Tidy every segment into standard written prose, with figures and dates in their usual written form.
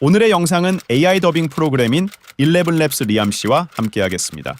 오늘의 영상은 AI 더빙 프로그램인 11labs 리암 씨와 함께하겠습니다.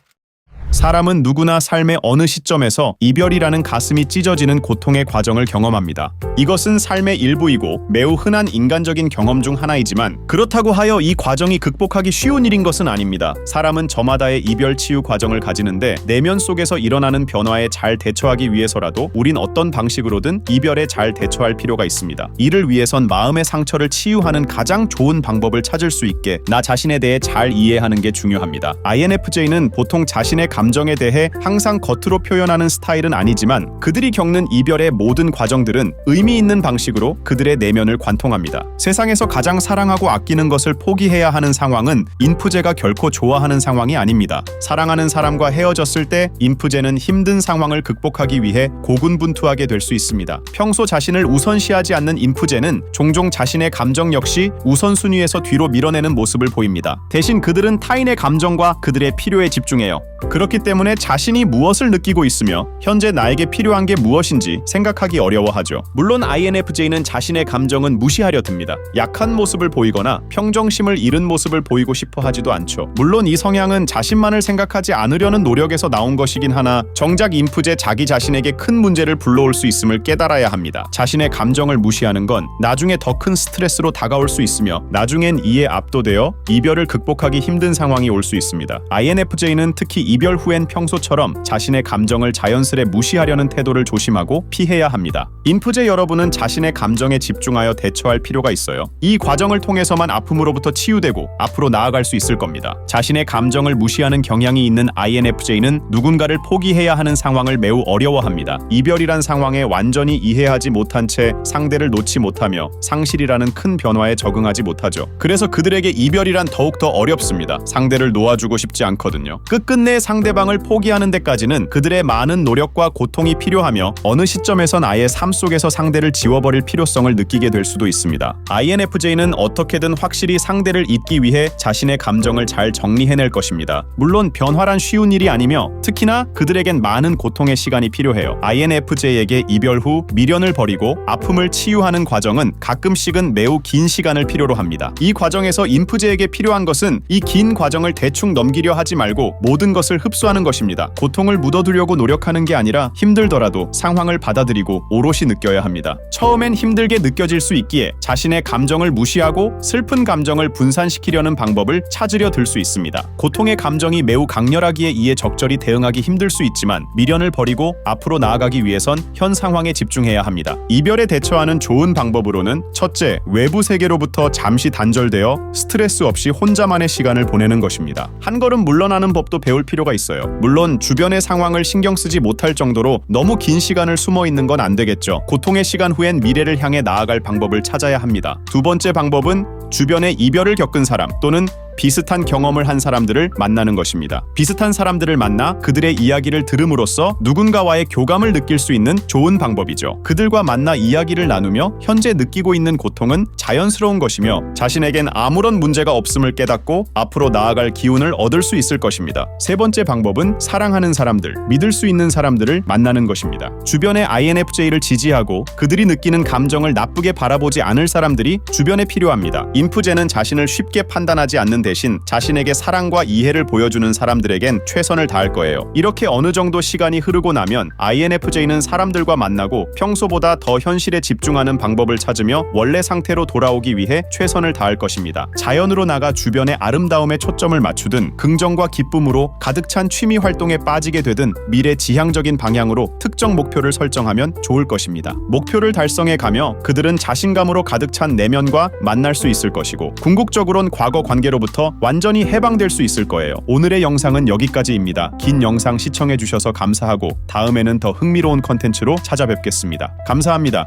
사람은 누구나 삶의 어느 시점에서 이별이라는 가슴이 찢어지는 고통의 과정을 경험합니다. 이것은 삶의 일부이고 매우 흔한 인간적인 경험 중 하나이지만 그렇다고 하여 이 과정이 극복하기 쉬운 일인 것은 아닙니다. 사람은 저마다의 이별 치유 과정을 가지는데 내면 속에서 일어나는 변화에 잘 대처하기 위해서라도 우린 어떤 방식으로든 이별에 잘 대처할 필요가 있습니다. 이를 위해선 마음의 상처를 치유하는 가장 좋은 방법을 찾을 수 있게 나 자신에 대해 잘 이해하는 게 중요합니다. INFJ는 보통 자신의 감정에 대해 항상 겉으로 표현하는 스타일은 아니지만 그들이 겪는 이별의 모든 과정들은 의미 있는 방식으로 그들의 내면을 관통합니다. 세상에서 가장 사랑하고 아끼는 것을 포기해야 하는 상황은 인프제가 결코 좋아하는 상황이 아닙니다. 사랑하는 사람과 헤어졌을 때 인프제는 힘든 상황을 극복하기 위해 고군분투하게 될 수 있습니다. 평소 자신을 우선시하지 않는 인프제는 종종 자신의 감정 역시 우선순위에서 뒤로 밀어내는 모습을 보입니다. 대신 그들은 타인의 감정과 그들의 필요에 집중해요. 그렇기 때문에 자신이 무엇을 느끼고 있으며 현재 나에게 필요한 게 무엇인지 생각하기 어려워하죠. 물론 INFJ는 자신의 감정은 무시하려 듭니다. 약한 모습을 보이거나 평정심을 잃은 모습을 보이고 싶어 하지도 않죠. 물론 이 성향은 자신만을 생각하지 않으려는 노력에서 나온 것이긴 하나 정작 인프제 자기 자신에게 큰 문제를 불러올 수 있음을 깨달아야 합니다. 자신의 감정을 무시하는 건 나중에 더 큰 스트레스로 다가올 수 있으며 나중엔 이에 압도되어 이별을 극복하기 힘든 상황이 올 수 있습니다. INFJ는 특히 이별 후엔 평소처럼 자신의 감정을 자연스레 무시하려는 태도를 조심하고 피해야 합니다. 인프제 여러분은 자신의 감정에 집중하여 대처할 필요가 있어요. 이 과정을 통해서만 아픔으로부터 치유되고 앞으로 나아갈 수 있을 겁니다. 자신의 감정을 무시하는 경향이 있는 INFJ는 누군가를 포기해야 하는 상황을 매우 어려워합니다. 이별이란 상황에 완전히 이해하지 못한 채 상대를 놓지 못하며 상실이라는 큰 변화에 적응하지 못하죠. 그래서 그들에게 이별이란 더욱더 어렵습니다. 상대를 놓아주고 싶지 않거든요. 끝끝내 상대방을 포기하는 데까지는 그들의 많은 노력과 고통이 필요하며 어느 시점에선 아예 삶 속에서 상대를 지워버릴 필요성을 느끼게 될 수도 있습니다. INFJ는 어떻게든 확실히 상대를 잊기 위해 자신의 감정을 잘 정리해낼 것입니다. 물론 변화란 쉬운 일이 아니며 특히나 그들에겐 많은 고통의 시간이 필요해요. INFJ에게 이별 후 미련을 버리고 아픔을 치유하는 과정은 가끔씩은 매우 긴 시간을 필요로 합니다. 이 과정에서 인프제에게 필요한 것은 이 긴 과정을 대충 넘기려 하지 말고 모든 것을 흡수하는 것입니다. 고통을 묻어두려고 노력하는 게 아니라 힘들더라도 상황을 받아들이고 오롯이 느껴야 합니다. 처음엔 힘들게 느껴질 수 있기에 자신의 감정을 무시하고 슬픈 감정을 분산시키려는 방법을 찾으려 들 수 있습니다. 고통의 감정이 매우 강렬하기에 이에 적절히 대응하기 힘들 수 있지만 미련을 버리고 앞으로 나아가기 위해선 현 상황에 집중해야 합니다. 이별에 대처하는 좋은 방법으로는 첫째, 외부 세계로부터 잠시 단절되어 스트레스 없이 혼자만의 시간을 보내는 것입니다. 한 걸음 물러나는 법도 배울 필요가 있어요. 물론 주변의 상황을 신경 쓰지 못할 정도로 너무 긴 시간을 숨어 있는 건 안 되겠죠. 고통의 시간 후엔 미래를 향해 나아갈 방법을 찾아야 합니다. 두 번째 방법은 주변에 이별을 겪은 사람 또는 비슷한 경험을 한 사람들을 만나는 것입니다. 비슷한 사람들을 만나 그들의 이야기를 들음으로써 누군가와의 교감을 느낄 수 있는 좋은 방법이죠. 그들과 만나 이야기를 나누며 현재 느끼고 있는 고통은 자연스러운 것이며 자신에겐 아무런 문제가 없음을 깨닫고 앞으로 나아갈 기운을 얻을 수 있을 것입니다. 세 번째 방법은 사랑하는 사람들, 믿을 수 있는 사람들을 만나는 것입니다. 주변의 INFJ를 지지하고 그들이 느끼는 감정을 나쁘게 바라보지 않을 사람들이 주변에 필요합니다. 인프제는 자신을 쉽게 판단하지 않는 대신 자신에게 사랑과 이해를 보여주는 사람들에겐 최선을 다할 거예요. 이렇게 어느 정도 시간이 흐르고 나면 INFJ는 사람들과 만나고 평소보다 더 현실에 집중하는 방법을 찾으며 원래 상태로 돌아오기 위해 최선을 다할 것입니다. 자연으로 나가 주변의 아름다움에 초점을 맞추든 긍정과 기쁨으로 가득 찬 취미 활동에 빠지게 되든 미래지향적인 방향으로 특정 목표를 설정하면 좋을 것입니다. 목표를 달성해 가며 그들은 자신감으로 가득 찬 내면과 만날 수 있을 것이고 궁극적으론 과거 관계로부터 완전히 해방될 수 있을 거예요. 오늘의 영상은 여기까지입니다. 긴 영상 시청해주셔서 감사하고 다음에는 더 흥미로운 컨텐츠로 찾아뵙겠습니다. 감사합니다.